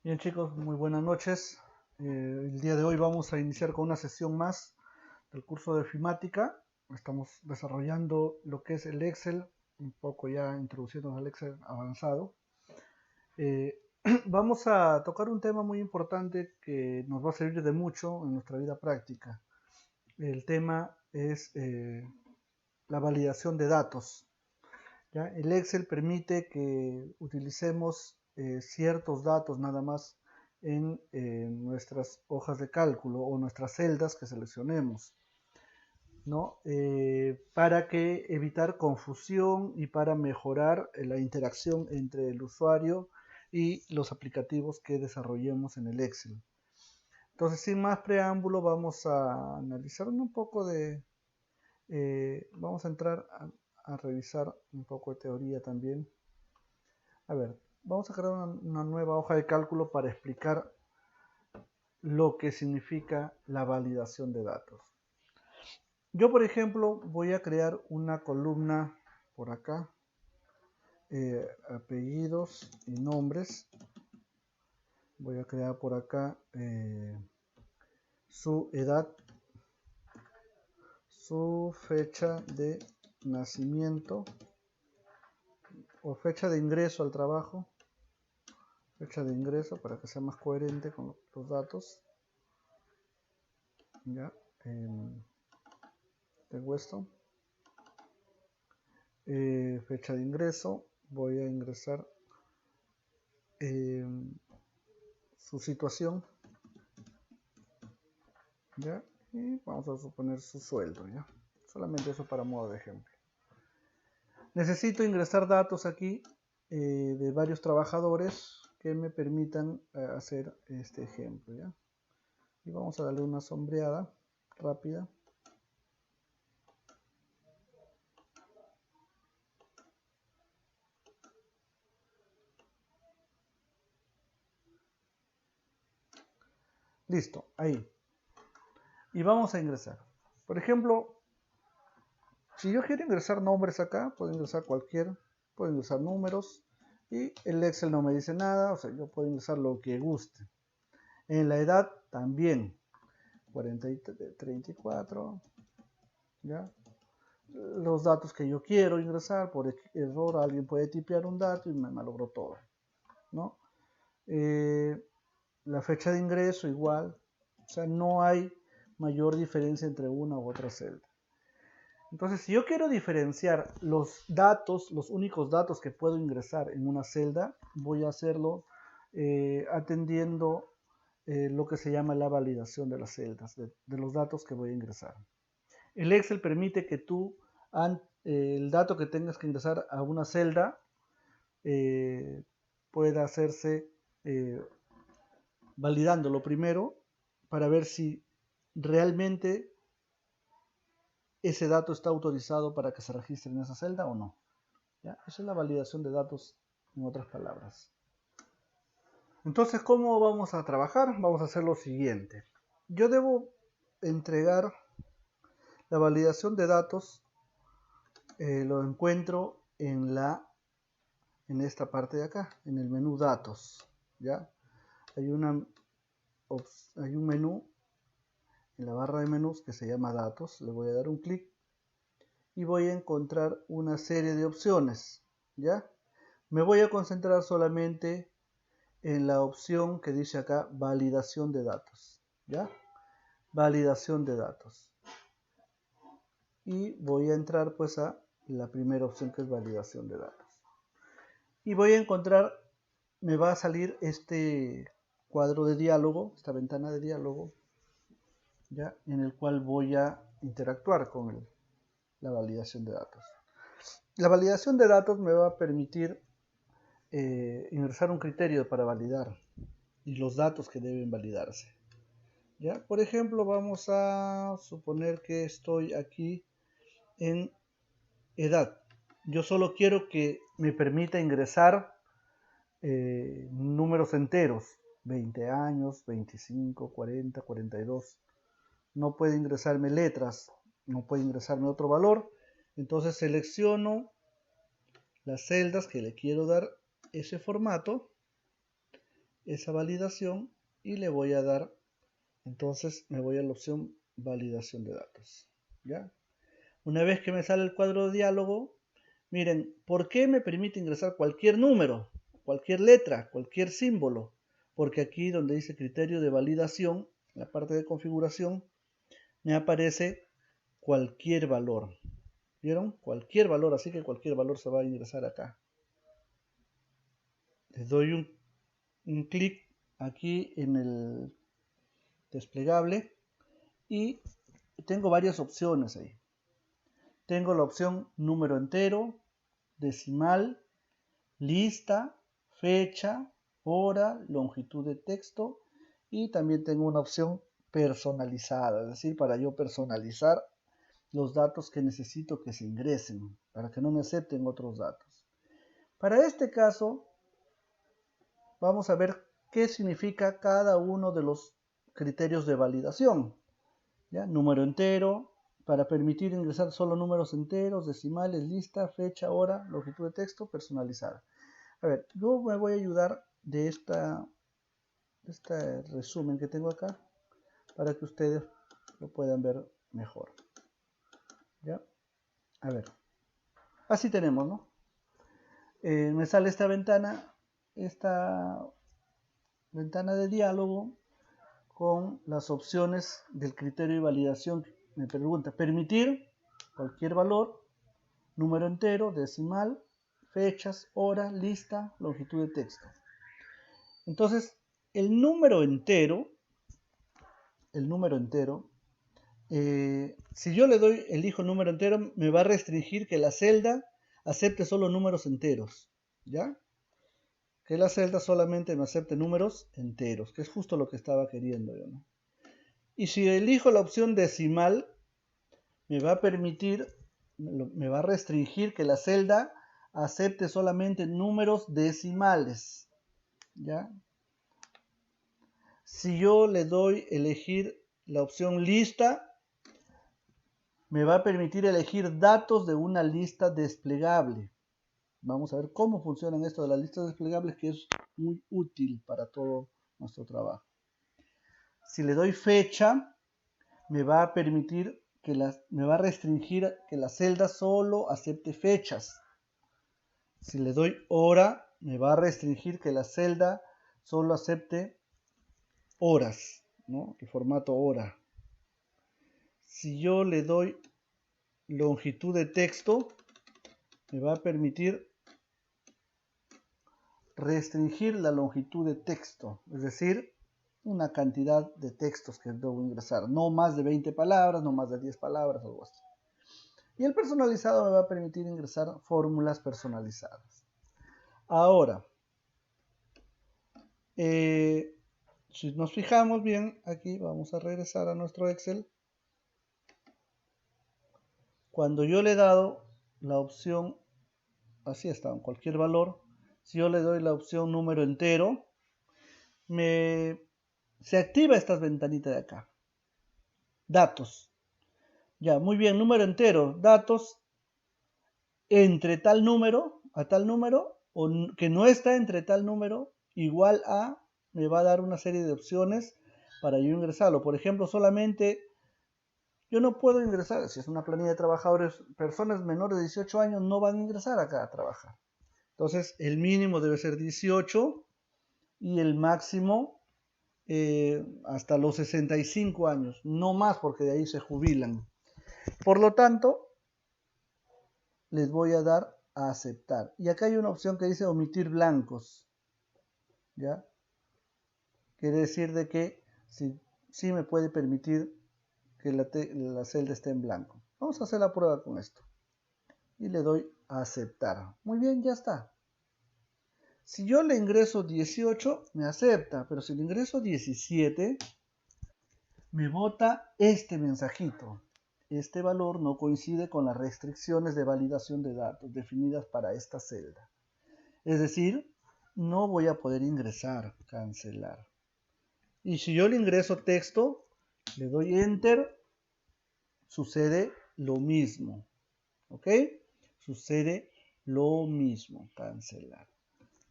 Bien chicos, muy buenas noches. El día de hoy vamos a iniciar con una sesión más del curso de Fimática. Estamos desarrollando lo que es el Excel, un poco ya introduciéndonos al Excel avanzado. Eh, Vamos a tocar un tema muy importante que nos va a servir de mucho en nuestra vida práctica. El tema es la validación de datos. ¿Ya? El Excel permite que utilicemos ciertos datos nada más en nuestras hojas de cálculo o nuestras celdas que seleccionemos, ¿no? Para que evitar confusión y para mejorar la interacción entre el usuario y los aplicativos que desarrollemos en el Excel. Entonces, sin más preámbulo, vamos a analizar un poco vamos a entrar a revisar un poco de teoría también. A ver, vamos a crear una nueva hoja de cálculo para explicar lo que significa la validación de datos. Yo, por ejemplo, voy a crear una columna por acá, apellidos y nombres. Voy a crear por acá su edad, su fecha de nacimiento o fecha de ingreso al trabajo, fecha de ingreso para que sea más coherente con los datos. Ya, tengo esto. Fecha de ingreso, voy a ingresar su situación, ¿ya? Y vamos a suponer su sueldo, ¿ya? Solamente eso para modo de ejemplo. Necesito ingresar datos aquí de varios trabajadores que me permitan hacer este ejemplo, ¿ya? Y vamos a darle una sombreada rápida. Listo, ahí. Y vamos a ingresar. Por ejemplo, si yo quiero ingresar nombres acá, puedo ingresar puedo ingresar números y el Excel no me dice nada, o sea, yo puedo ingresar lo que guste. En la edad también, 40 y 34, ¿ya? Los datos que yo quiero ingresar, por error alguien puede tipear un dato y me malogró todo, ¿no? La fecha de ingreso igual, o sea, no hay mayor diferencia entre una u otra celda. Entonces, si yo quiero diferenciar los datos, los únicos datos que puedo ingresar en una celda, voy a hacerlo atendiendo lo que se llama la validación de las celdas, de los datos que voy a ingresar. El Excel permite que tú, el dato que tengas que ingresar a una celda, pueda hacerse validándolo primero para ver si realmente ese dato está autorizado para que se registre en esa celda o no. ¿Ya? Esa es la validación de datos en otras palabras. Entonces, ¿cómo vamos a trabajar? Vamos a hacer lo siguiente. Yo debo entregar la validación de datos, lo encuentro en esta parte de acá, en el menú datos. ¿Ya? Hay, hay un menú en la barra de menús que se llama datos. Le voy a dar un clic y voy a encontrar una serie de opciones. ¿Ya? Me voy a concentrar solamente en la opción que dice acá validación de datos, ¿ya? Validación de datos. Y voy a entrar pues a la primera opción que es validación de datos. Y voy a encontrar, me va a salir este cuadro de diálogo, esta ventana de diálogo, ¿ya? En el cual voy a interactuar con la validación de datos. La validación de datos me va a permitir ingresar un criterio para validar y los datos que deben validarse. ¿Ya? Por ejemplo, vamos a suponer que estoy aquí en edad. Yo solo quiero que me permita ingresar números enteros, 20 años, 25, 40, 42. No puede ingresarme letras, no puede ingresarme otro valor. Entonces selecciono las celdas que le quiero dar ese formato esa validación y le voy a dar, entonces me voy a la opción validación de datos. ¿Ya? Una vez que me sale el cuadro de diálogo, miren, ¿por qué me permite ingresar cualquier número, cualquier letra, cualquier símbolo? Porque aquí donde dice criterio de validación, en la parte de configuración, me aparece cualquier valor. ¿Vieron? Cualquier valor, así que cualquier valor se va a ingresar acá. Les doy un clic aquí en el desplegable y tengo varias opciones ahí. Tengo la opción número entero, decimal, lista, fecha, hora, longitud de texto y también tengo una opción personalizada, es decir, para yo personalizar los datos que necesito que se ingresen, para que no me acepten otros datos. Para este caso, vamos a ver qué significa cada uno de los criterios de validación. ¿Ya? Número entero, para permitir ingresar solo números enteros, decimales, lista, fecha, hora, longitud de texto, personalizada. A ver, yo me voy a ayudar de este resumen que tengo acá para que ustedes lo puedan ver mejor. ¿Ya? A ver, así tenemos, ¿no? Me sale esta ventana de diálogo con las opciones del criterio de validación. Me pregunta, permitir cualquier valor, número entero, decimal, fechas, hora, lista, longitud de texto. Entonces, el número entero, si yo le doy, elijo número entero, me va a restringir que la celda acepte solo números enteros, ¿ya? Que la celda solamente me acepte números enteros, que es justo lo que estaba queriendo yo, ¿no? Y si elijo la opción decimal, me va a restringir que la celda acepte solamente números decimales, ¿ya? Si yo le doy elegir la opción lista, me va a permitir elegir datos de una lista desplegable. Vamos a ver cómo funcionan esto de las listas desplegables, que es muy útil para todo nuestro trabajo. Si le doy fecha, me va a restringir que la celda solo acepte fechas. Si le doy hora, me va a restringir que la celda solo acepte horas, ¿no? El formato hora. Si yo le doy longitud de texto, me va a permitir restringir la longitud de texto, es decir, una cantidad de textos que debo ingresar, no más de 20 palabras, no más de 10 palabras, algo así. Y el personalizado me va a permitir ingresar fórmulas personalizadas. Ahora, si nos fijamos bien, aquí vamos a regresar a nuestro Excel. Cuando yo le he dado la opción, así está, en cualquier valor, si yo le doy la opción número entero, se activa esta ventanita de acá. Datos. Ya, muy bien, número entero, datos entre tal número, a tal número, o que no está entre tal número, igual a, me va a dar una serie de opciones para yo ingresarlo. Por ejemplo, solamente yo no puedo ingresar, si es una planilla de trabajadores, personas menores de 18 años no van a ingresar acá a trabajar. Entonces, el mínimo debe ser 18 y el máximo hasta los 65 años, no más porque de ahí se jubilan. Por lo tanto, les voy a dar a aceptar. Y acá hay una opción que dice omitir blancos. ¿Ya? Quiere decir de que sí me puede permitir que la celda esté en blanco. Vamos a hacer la prueba con esto. Y le doy a aceptar. Muy bien, ya está. Si yo le ingreso 18, me acepta. Pero si le ingreso 17, me bota este mensajito. Este valor no coincide con las restricciones de validación de datos definidas para esta celda. Es decir, no voy a poder ingresar, cancelar. Y si yo le ingreso texto, le doy enter, sucede lo mismo. ¿Ok? Sucede lo mismo, cancelar.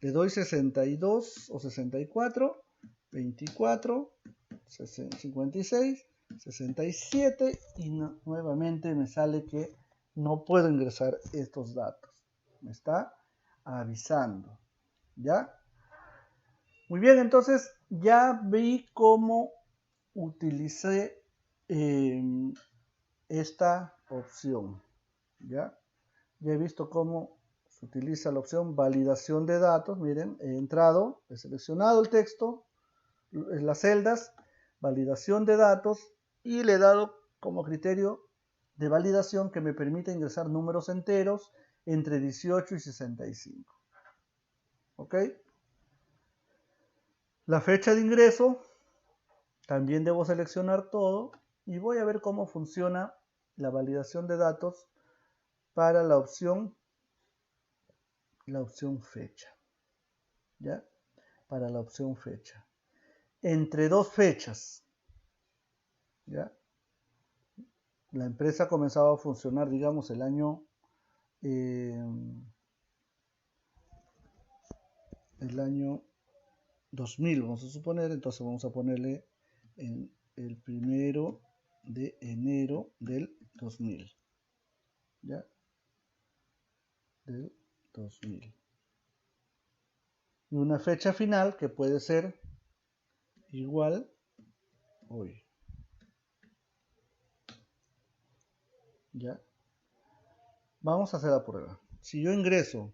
le doy 62 o 64, 24, 56, 67 y nuevamente me sale que no puedo ingresar estos datos. Me está avisando. ¿Ya? Muy bien, entonces ya vi cómo utilicé esta opción. ¿Ya? Ya he visto cómo se utiliza la opción validación de datos. Miren, he entrado, he seleccionado el texto, las celdas, validación de datos y le he dado como criterio de validación que me permite ingresar números enteros entre 18 y 65. ¿Ok? La fecha de ingreso, también debo seleccionar todo y voy a ver cómo funciona la validación de datos para la opción fecha. ¿Ya? Para la opción fecha. Entre dos fechas. ¿Ya? La empresa comenzaba a funcionar, digamos, el año 2000, vamos a suponer. Entonces vamos a ponerle en el 1 de enero del 2000. ¿Ya? Del 2000. Y una fecha final que puede ser igual hoy. ¿Ya? Vamos a hacer la prueba. Si yo ingreso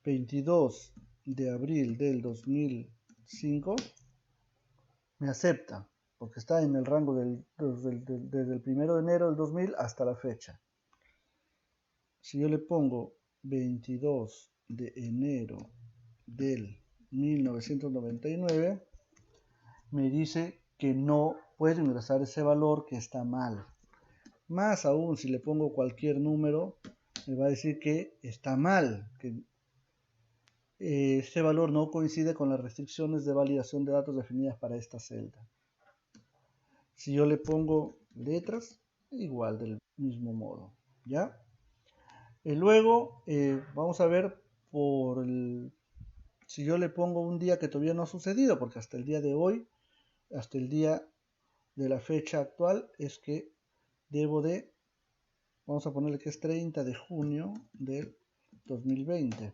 22 de abril del 2005, me acepta, porque está en el rango desde el 1 de enero del 2000 hasta la fecha. Si yo le pongo 22 de enero del 1999, me dice que no puedo ingresar ese valor, que está mal. Más aún, si le pongo cualquier número, me va a decir que está mal, que este valor no coincide con las restricciones de validación de datos definidas para esta celda. Si yo le pongo letras, igual del mismo modo, ¿ya? Luego vamos a ver si yo le pongo un día que todavía no ha sucedido, porque hasta el día de hoy, hasta el día de la fecha actual, es que debo de, vamos a ponerle que es 30 de junio del 2020.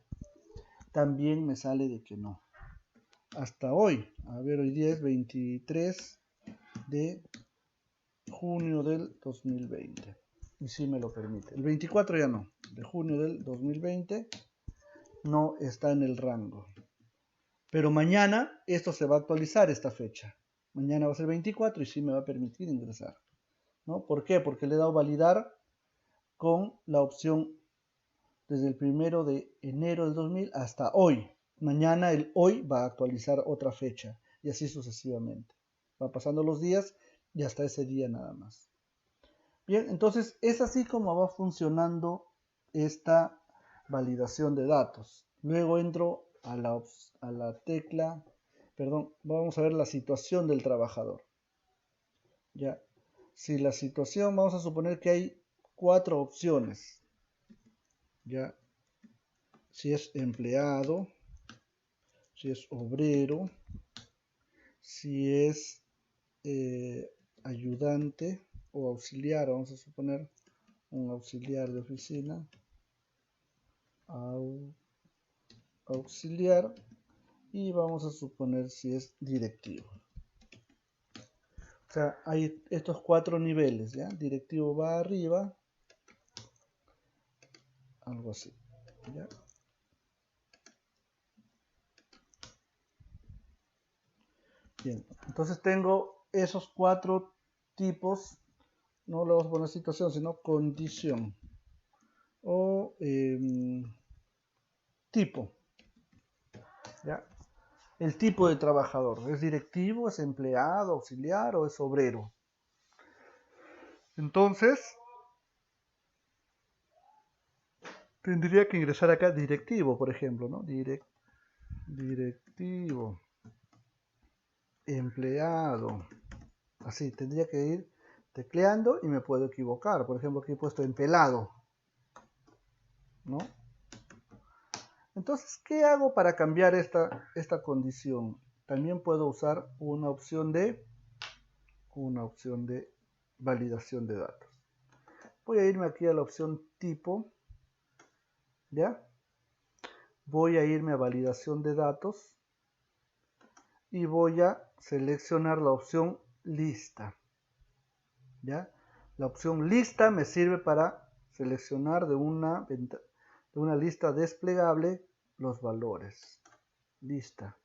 También me sale de que no. Hasta hoy, a ver, hoy día es 23 de junio del 2020. Y sí me lo permite. El 24 ya no. De junio del 2020 no está en el rango. Pero mañana esto se va a actualizar, esta fecha. Mañana va a ser 24 y sí me va a permitir ingresar. ¿No? ¿Por qué? Porque le he dado validar con la opción desde el 1 de enero del 2000 hasta hoy. Mañana el hoy va a actualizar otra fecha y así sucesivamente. Va pasando los días y hasta ese día nada más. Bien, entonces es así como va funcionando esta validación de datos. Luego entro a la tecla, perdón, vamos a ver la situación del trabajador. Ya, si la situación, vamos a suponer que hay 4 opciones. Ya, si es empleado, si es obrero, si es ayudante o auxiliar, vamos a suponer un auxiliar de oficina, auxiliar, y vamos a suponer si es directivo. O sea, hay estos 4 niveles, ¿ya? Directivo va arriba, algo así, ¿ya? Bien, entonces tengo esos 4 tipos, no le vamos a poner situación, sino condición o tipo, ¿ya? El tipo de trabajador, ¿es directivo, es empleado, auxiliar o es obrero? Entonces, tendría que ingresar acá directivo, por ejemplo, ¿no? Directivo, empleado, así, tendría que ir tecleando y me puedo equivocar. Por ejemplo, aquí he puesto empelado, ¿no? Entonces, ¿qué hago para cambiar esta condición? También puedo usar una opción de validación de datos. Voy a irme aquí a la opción tipo, ¿ya? Voy a irme a validación de datos y voy a seleccionar la opción lista, ¿ya? La opción lista me sirve para seleccionar de una lista desplegable los valores. Lista.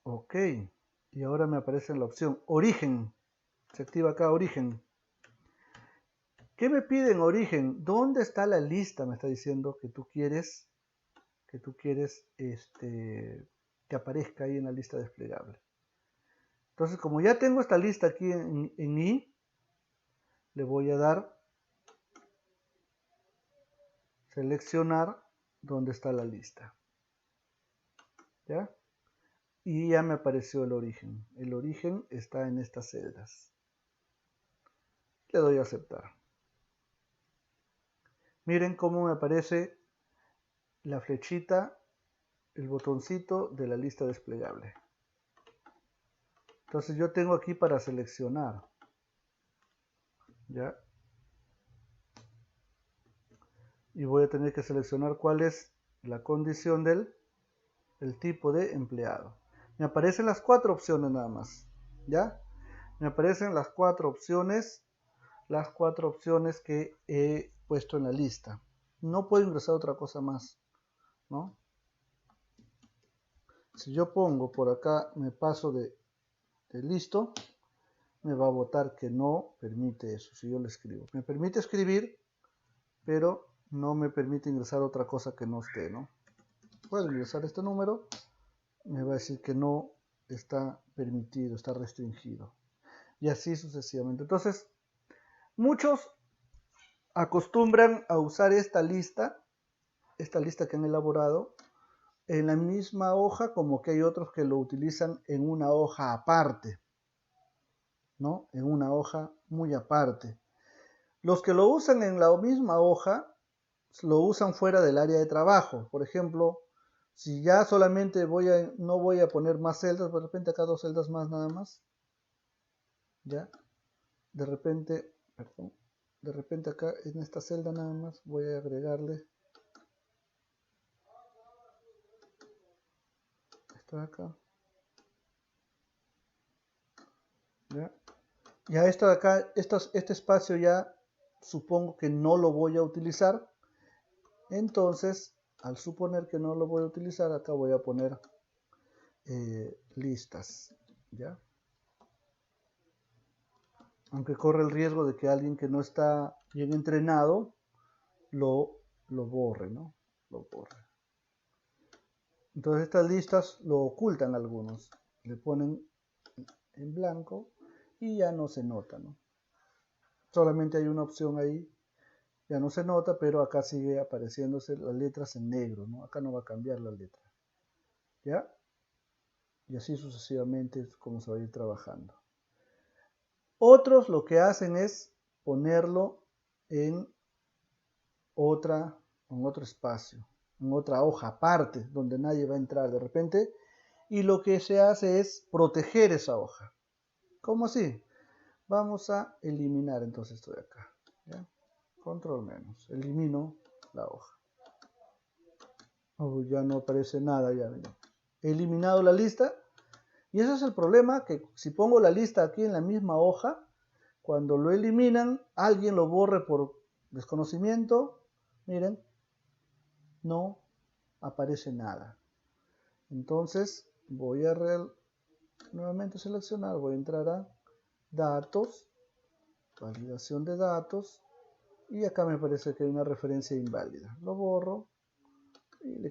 Ok. Y ahora me aparece en la opción origen. Se activa acá origen. ¿Qué me pide en origen? ¿Dónde está la lista? Me está diciendo que tú quieres que aparezca ahí en la lista desplegable. Entonces, como ya tengo esta lista aquí en I, le voy a dar seleccionar dónde está la lista. ¿Ya? Y ya me apareció el origen. El origen está en estas celdas. Le doy a aceptar. Miren cómo me aparece la flechita, el botoncito de la lista desplegable. Entonces yo tengo aquí para seleccionar. ¿Ya? Y voy a tener que seleccionar cuál es la condición del tipo de empleado. Me aparecen las 4 opciones nada más. ¿Ya? Me aparecen las 4 opciones. Las 4 opciones que he puesto en la lista. No puedo ingresar otra cosa más, ¿no? Si yo pongo por acá, me paso de listo, me va a botar que no permite eso, si yo le escribo. Me permite escribir, pero no me permite ingresar otra cosa que no esté, ¿no? Puedo ingresar este número, me va a decir que no está permitido, está restringido. Y así sucesivamente. Entonces, muchos acostumbran a usar esta lista que han elaborado, en la misma hoja, como que hay otros que lo utilizan en una hoja aparte, ¿no? En una hoja muy aparte. Los que lo usan en la misma hoja, lo usan fuera del área de trabajo. Por ejemplo, si ya solamente no voy a poner más celdas, de repente acá 2 celdas más nada más, ¿ya? De repente, perdón, de repente acá en esta celda nada más voy a agregarle esto de acá, ¿ya? Ya esto de acá, este espacio ya supongo que no lo voy a utilizar. Entonces, al suponer que no lo voy a utilizar, acá voy a poner listas, ¿ya? Aunque corre el riesgo de que alguien que no está bien entrenado lo borre, ¿no? Lo borre. Entonces estas listas lo ocultan algunos, le ponen en blanco y ya no se nota, ¿no? Solamente hay una opción ahí, ya no se nota, pero acá sigue apareciéndose las letras en negro, ¿no? Acá no va a cambiar la letra, ¿ya? Y así sucesivamente es como se va a ir trabajando. Otros lo que hacen es ponerlo en otro espacio, en otra hoja aparte, donde nadie va a entrar de repente, y lo que se hace es proteger esa hoja. ¿Cómo así? Vamos a eliminar entonces esto de acá, ¿ya? Control menos, elimino la hoja. Oh, ya no aparece nada, ya. He eliminado la lista, y ese es el problema, que si pongo la lista aquí en la misma hoja, cuando lo eliminan, alguien lo borre por desconocimiento, miren, no aparece nada. Entonces voy a nuevamente seleccionar, voy a entrar a datos, validación de datos, y acá me parece que hay una referencia inválida. Lo borro y le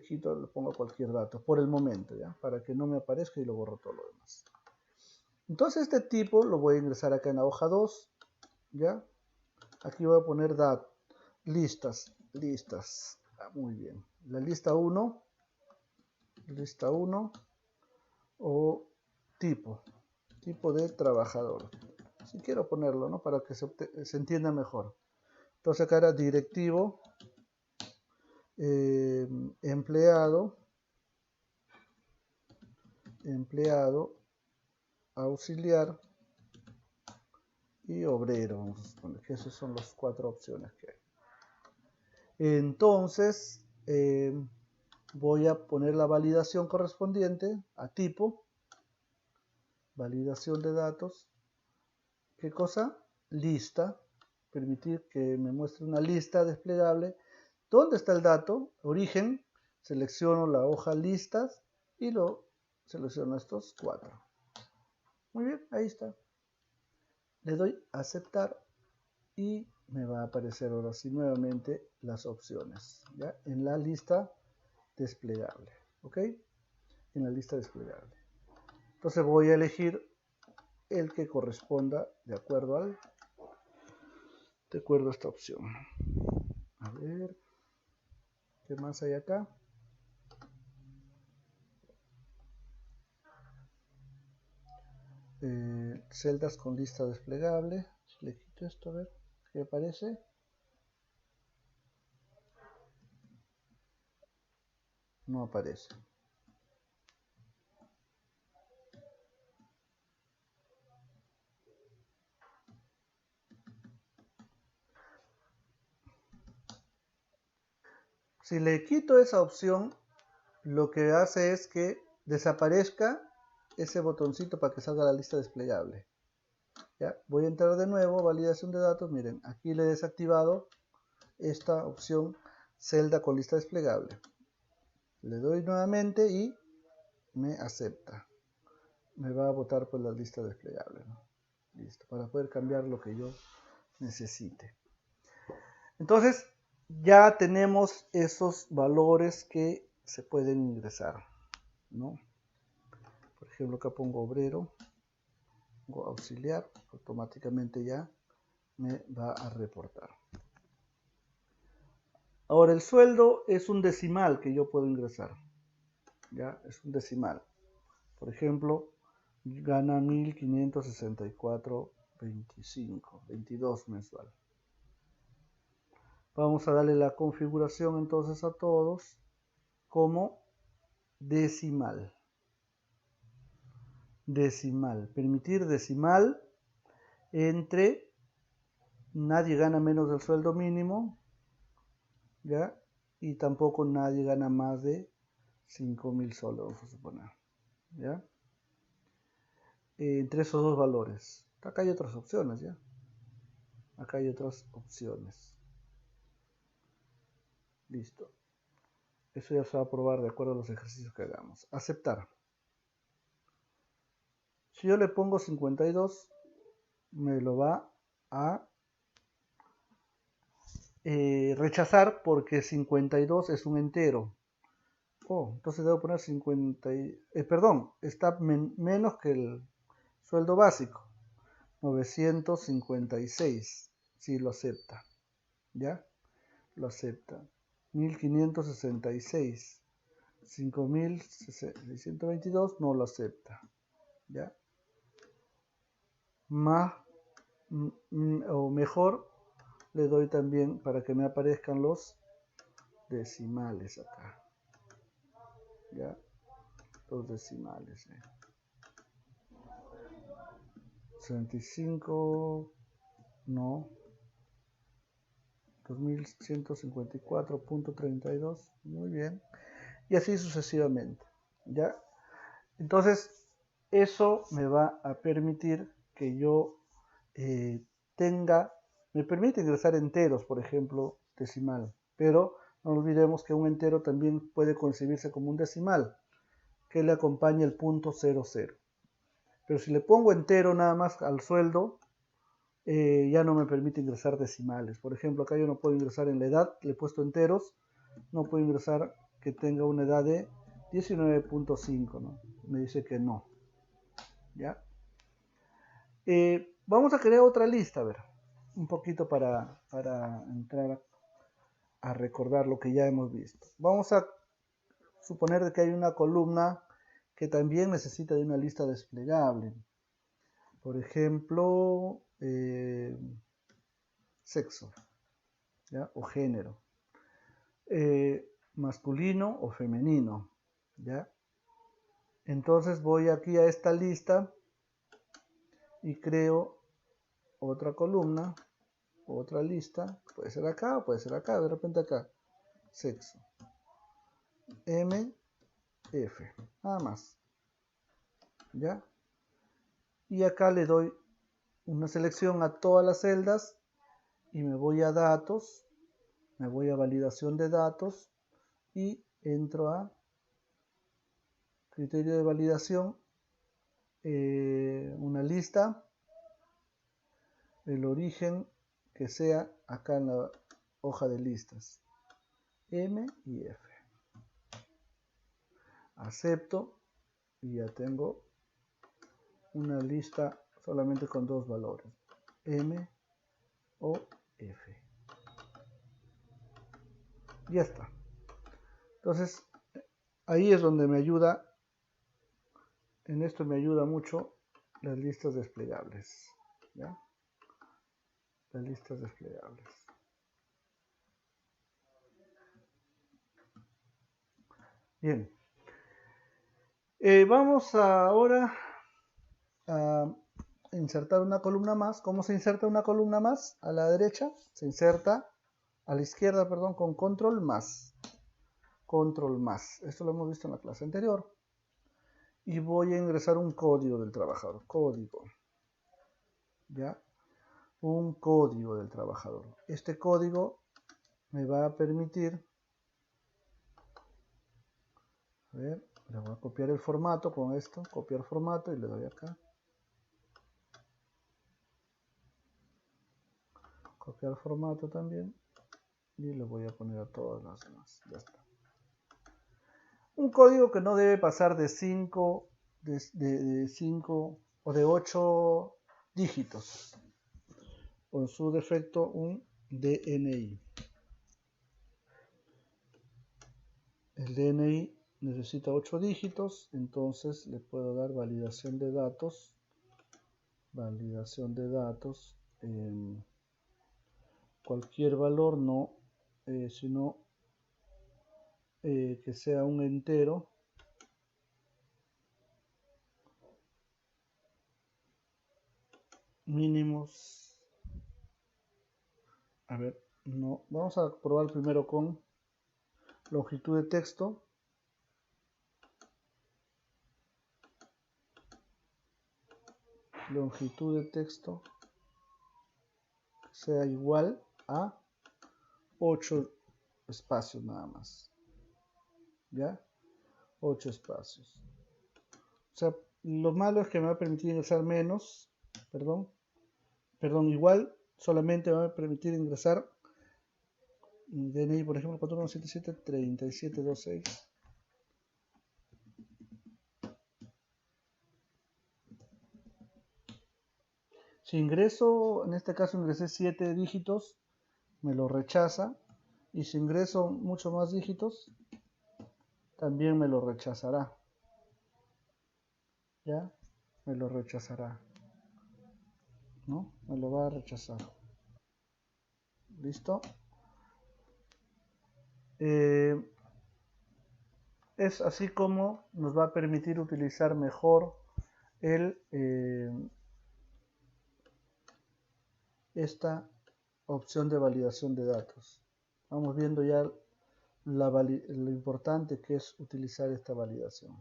pongo cualquier dato por el momento, ¿ya? Para que no me aparezca y lo borro todo lo demás. Entonces este tipo lo voy a ingresar acá en la hoja 2, ¿ya? Aquí voy a poner listas. Muy bien. La lista 1 o tipo de trabajador. Si quiero ponerlo, ¿no? Para que se entienda mejor. Entonces acá era directivo empleado, auxiliar y obrero. Vamos a suponer que esas son las 4 opciones que hay. Entonces, voy a poner la validación correspondiente a tipo, validación de datos. ¿Qué cosa? Lista. Permitir que me muestre una lista desplegable. ¿Dónde está el dato? Origen. Selecciono la hoja listas y lo selecciono estos 4. Muy bien, ahí está. Le doy a aceptar y me va a aparecer ahora sí nuevamente las opciones, ¿ya? En la lista desplegable, ¿ok? En la lista desplegable. Entonces voy a elegir el que corresponda de acuerdo a esta opción. A ver, ¿qué más hay acá? Celdas con lista desplegable. Si le quito esto, a ver qué aparece. No aparece. Si le quito esa opción, lo que hace es que desaparezca ese botoncito para que salga la lista desplegable. ¿Ya? Voy a entrar de nuevo, validación de datos. Miren, aquí le he desactivado esta opción celda con lista desplegable. Le doy nuevamente y me acepta. Me va a botar por la lista desplegable, ¿no? Listo, para poder cambiar lo que yo necesite. Entonces, ya tenemos esos valores que se pueden ingresar, ¿no? Por ejemplo, acá pongo obrero, pongo auxiliar, automáticamente ya me va a reportar. Ahora, el sueldo es un decimal que yo puedo ingresar, ¿ya? Es un decimal. Por ejemplo, gana 1.564.25, 22 mensual. Vamos a darle la configuración entonces a todos como decimal. Decimal. Permitir decimal entre nadie gana menos del sueldo mínimo, ¿ya? Y tampoco nadie gana más de 5.000 soles, vamos a suponer, ¿ya? Entre esos dos valores. Acá hay otras opciones, ¿ya? Acá hay otras opciones. Listo. Eso ya se va a probar de acuerdo a los ejercicios que hagamos. Aceptar. Si yo le pongo 52, me lo va a rechazar porque 52 es un entero. Oh, entonces debo poner 50, perdón, está menos que el sueldo básico. 956. Sí, lo acepta. ¿Ya? Lo acepta. 1566. 5622 no lo acepta. ¿Ya? Más o mejor le doy también para que me aparezcan los decimales acá. ¿Ya? Los decimales. 65, no. 2154.32, muy bien. Y así sucesivamente. ¿Ya? Entonces, eso me va a permitir que yo me permite ingresar enteros, por ejemplo, decimal. Pero no olvidemos que un entero también puede concebirse como un decimal, que le acompaña el punto 00. Pero si le pongo entero nada más al sueldo, ya no me permite ingresar decimales. Por ejemplo, acá yo no puedo ingresar en la edad, le he puesto enteros, no puedo ingresar que tenga una edad de 19.5, ¿no? Me dice que no. ¿Ya? Vamos a crear otra lista, a ver, un poquito para entrar a recordar lo que ya hemos visto. Vamos a suponer que hay una columna que también necesita de una lista desplegable. Por ejemplo, sexo, ¿ya? O género. masculino o femenino, ¿ya? Entonces voy aquí a esta lista y creo otra columna, otra lista, puede ser acá o puede ser acá, de repente acá, sexo, M, F, nada más, ¿ya? Y acá le doy una selección a todas las celdas y me voy a datos, me voy a validación de datos y entro a criterio de validación, una lista, el origen que sea acá en la hoja de listas, M y F. Acepto y ya tengo una lista solamente con dos valores, M o F. Ya está. Entonces, ahí es donde me ayuda, en esto me ayuda mucho las listas desplegables, ¿ya? Las listas desplegables. Bien. Vamos ahora a insertar una columna más. ¿Cómo se inserta una columna más? A la derecha se inserta, a la izquierda, perdón, con control más. Control más. Esto lo hemos visto en la clase anterior. Y voy a ingresar un código del trabajador. Código. ¿Ya? Un código del trabajador. Este código me va a permitir, a ver, le voy a copiar el formato con esto, copiar formato y le doy acá. Copiar formato también y le voy a poner a todas las demás. Ya está. Un código que no debe pasar de 5 o de 8 dígitos. O en su defecto un DNI. El DNI necesita 8 dígitos, entonces le puedo dar validación de datos. Validación de datos. Cualquier valor, no, sino que sea un entero. Mínimos. A ver, no, vamos a probar primero con longitud de texto. Longitud de texto sea igual a 8 espacios nada más. ¿Ya? 8 espacios. O sea, lo malo es que me va a permitir ingresar menos, igual, solamente me va a permitir ingresar DNI, por ejemplo, 4177-3726. Si ingreso, en este caso ingresé 7 dígitos, me lo rechaza. Y si ingreso mucho más dígitos, también me lo rechazará. ¿Ya? Me lo rechazará. ¿No? Me lo va a rechazar. ¿Listo? Es así como nos va a permitir utilizar mejor esta opción de validación de datos. Vamos viendo ya lo importante que es utilizar esta validación.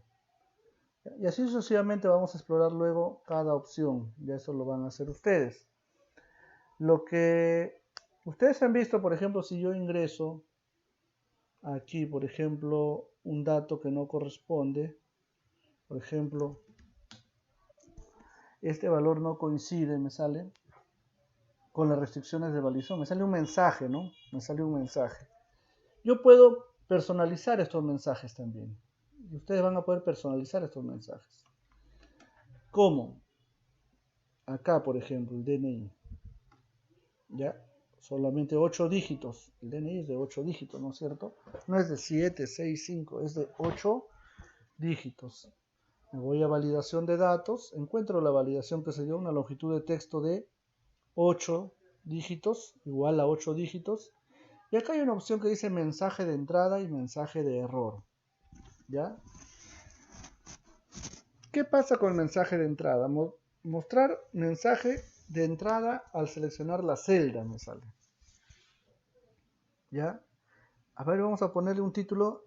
Y así sucesivamente vamos a explorar luego cada opción. Ya eso lo van a hacer ustedes. Lo que ustedes han visto, por ejemplo, si yo ingreso aquí, por ejemplo, un dato que no corresponde, por ejemplo, este valor no coincide, me sale con las restricciones de validación, me sale un mensaje, ¿no? Me sale un mensaje. Yo puedo personalizar estos mensajes también. Y ustedes van a poder personalizar estos mensajes. ¿Cómo? Acá, por ejemplo, el DNI. ¿Ya? Solamente 8 dígitos. El DNI es de 8 dígitos, ¿no es cierto? No es de 7, 6, 5, es de 8 dígitos. Me voy a validación de datos. Encuentro la validación que se dio, una longitud de texto de 8 dígitos, igual a 8 dígitos. Y acá hay una opción que dice mensaje de entrada y mensaje de error. ¿Ya? ¿Qué pasa con el mensaje de entrada? Mostrar mensaje de entrada al seleccionar la celda me sale. ¿Ya? A ver, vamos a ponerle un título.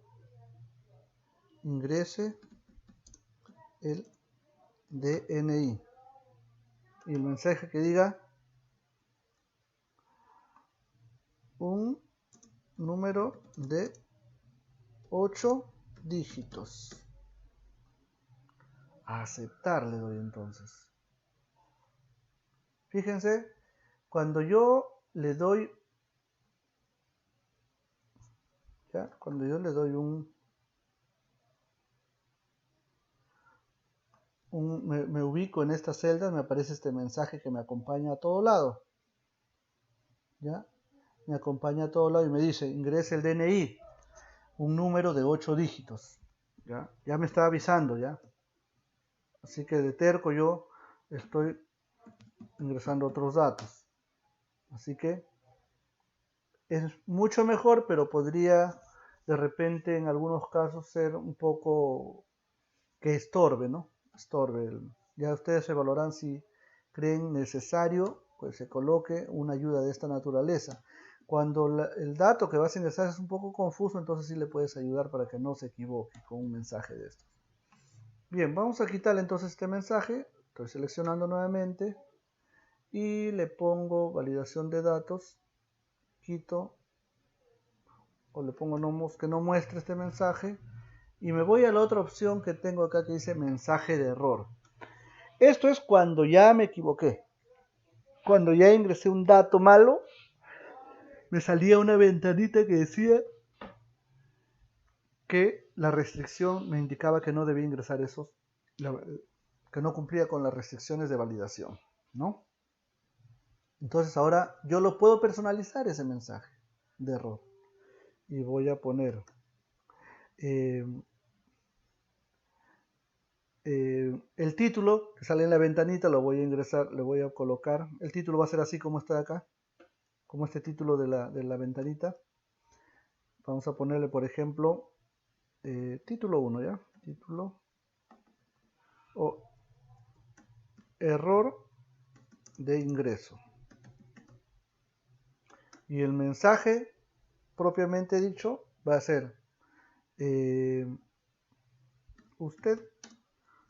Ingrese el DNI. Y el mensaje que diga un número de 8 dígitos. A aceptar le doy entonces. Fíjense, cuando yo le doy, ¿ya? Cuando yo le doy me ubico en esta celda, me aparece este mensaje que me acompaña a todo lado. ¿Ya? Me acompaña a todo lado y me dice, ingrese el DNI, un número de 8 dígitos. ¿Ya? Ya me está avisando, ¿ya? Así que de terco yo estoy ingresando otros datos. Así que es mucho mejor, pero podría de repente en algunos casos ser un poco que estorbe, ¿no? Estorbe. Ya ustedes evaluarán si creen necesario, pues se coloque una ayuda de esta naturaleza. Cuando el dato que vas a ingresar es un poco confuso, entonces sí le puedes ayudar para que no se equivoque con un mensaje de estos. Bien, vamos a quitarle entonces este mensaje. Estoy seleccionando nuevamente y le pongo validación de datos. Quito o le pongo que no muestre este mensaje y me voy a la otra opción que tengo acá que dice mensaje de error. Esto es cuando ya me equivoqué. Cuando ya ingresé un dato malo, me salía una ventanita que decía que la restricción me indicaba que no debía ingresar esos, que no cumplía con las restricciones de validación, ¿no? Entonces ahora yo lo puedo personalizar ese mensaje de error. Y voy a poner el título que sale en la ventanita, lo voy a ingresar, le voy a colocar. El título va a ser así como está acá, como este título de la ventanita. Vamos a ponerle, por ejemplo, título 1, ¿ya? Título o error de ingreso. Y el mensaje propiamente dicho va a ser usted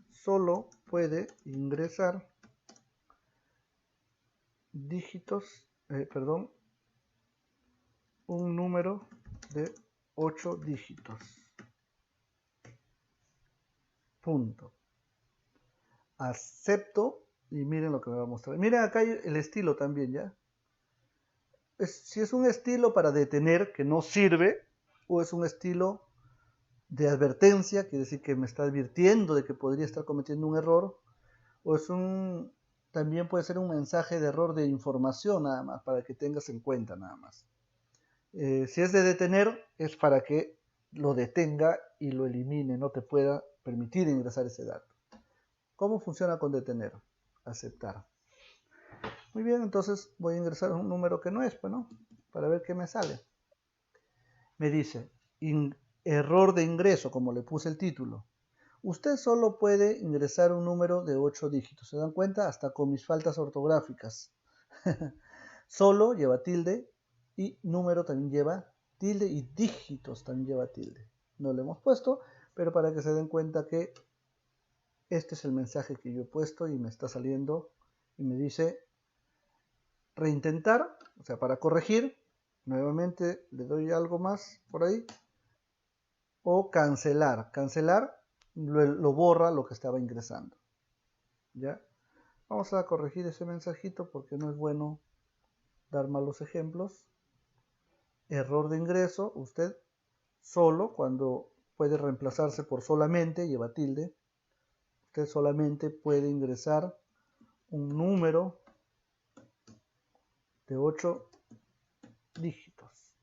solo puede ingresar dígitos, perdón, un número de 8 dígitos. Punto. Acepto y miren lo que me va a mostrar. Miren acá hay el estilo también, ¿ya? Si es un estilo para detener que no sirve o es un estilo de advertencia, quiere decir que me está advirtiendo de que podría estar cometiendo un error, o es también puede ser un mensaje de error de información nada más, para que tengas en cuenta nada más. Si es de detener, es para que lo detenga y lo elimine, no te pueda permitir ingresar ese dato. ¿Cómo funciona con detener? Aceptar. Muy bien, entonces voy a ingresar un número que no es, pues, ¿no? Para ver qué me sale. Me dice, error de ingreso, como le puse el título. Usted solo puede ingresar un número de 8 dígitos. ¿Se dan cuenta? Hasta con mis faltas ortográficas. Solo lleva tilde y número también lleva tilde y dígitos también lleva tilde. No lo hemos puesto, pero para que se den cuenta que este es el mensaje que yo he puesto y me está saliendo y me dice reintentar, o sea, para corregir. Nuevamente le doy algo más por ahí. O cancelar. Cancelar lo borra lo que estaba ingresando. ¿Ya? Vamos a corregir ese mensajito porque no es bueno dar malos ejemplos. Error de ingreso, usted solo, cuando puede reemplazarse por solamente, lleva tilde. Usted solamente puede ingresar un número de 8 dígitos.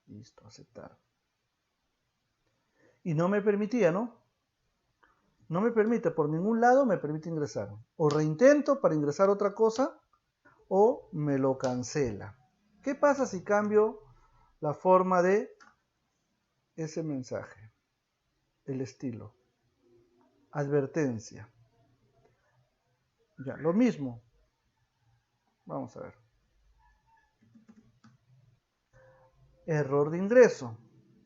Listo, aceptar. Y no me permitía, ¿no? No me permite, por ningún lado me permite ingresar. O reintento para ingresar otra cosa o me lo cancela. ¿Qué pasa si cambio la forma de ese mensaje, el estilo, advertencia. Ya, lo mismo. Vamos a ver. Error de ingreso.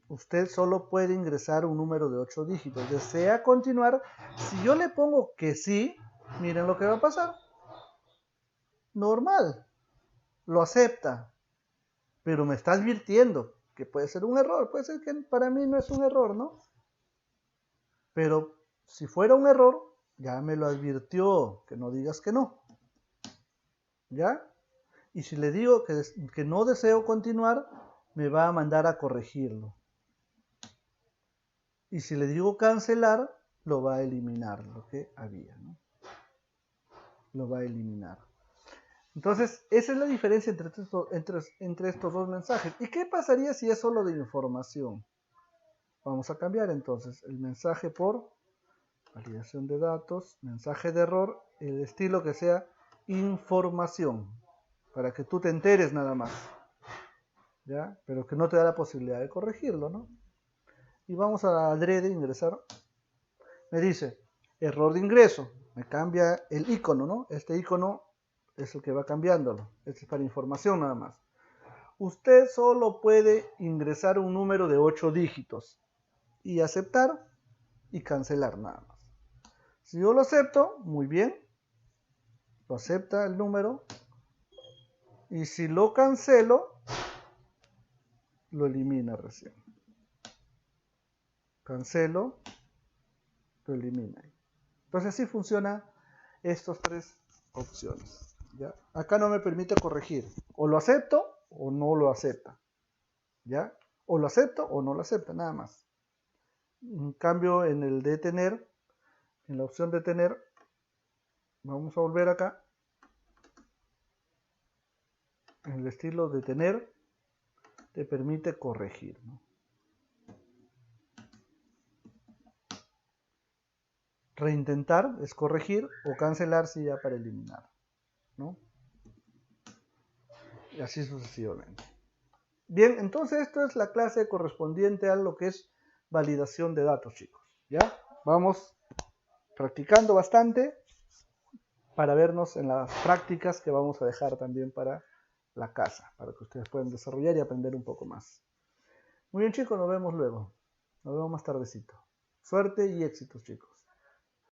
Usted solo puede ingresar un número de 8 dígitos. ¿Desea continuar? Si yo le pongo que sí, miren lo que va a pasar. Normal. Lo acepta. Pero me está advirtiendo que puede ser un error. Puede ser que para mí no es un error, ¿no? Pero si fuera un error, ya me lo advirtió. Que no digas que no. ¿Ya? Y si le digo que no deseo continuar, me va a mandar a corregirlo. Y si le digo cancelar, lo va a eliminar, lo que había, ¿no? Lo va a eliminar. Entonces, esa es la diferencia entre estos dos mensajes. ¿Y qué pasaría si es solo de información? Vamos a cambiar entonces el mensaje por validación de datos, mensaje de error, el estilo que sea información, para que tú te enteres nada más, ¿ya? Pero que no te da la posibilidad de corregirlo, ¿no? Y vamos a adrede ingresar. Me dice, error de ingreso. Me cambia el icono, ¿no? Este icono es el que va cambiándolo. Este es para información nada más. Usted solo puede ingresar un número de 8 dígitos. Y aceptar y cancelar nada más. Si yo lo acepto, muy bien. Lo acepta el número. Y si lo cancelo, lo elimina recién. Cancelo, lo elimina. Entonces así funcionan estas tres opciones. ¿Ya? Acá no me permite corregir. O lo acepto o no lo acepta. ¿Ya? O lo acepto o no lo acepta, nada más. En cambio, en el detener, en la opción detener, vamos a volver acá. En el estilo detener, te permite corregir, ¿no? Reintentar es corregir o cancelar si ya para eliminar, ¿no? Y así sucesivamente. Bien, entonces esto es la clase correspondiente a lo que es validación de datos, chicos. ¿Ya? Vamos practicando bastante para vernos en las prácticas que vamos a dejar también para la casa, para que ustedes puedan desarrollar y aprender un poco más. Muy bien, chicos, nos vemos luego. Nos vemos más tardecito. Suerte y éxitos, chicos.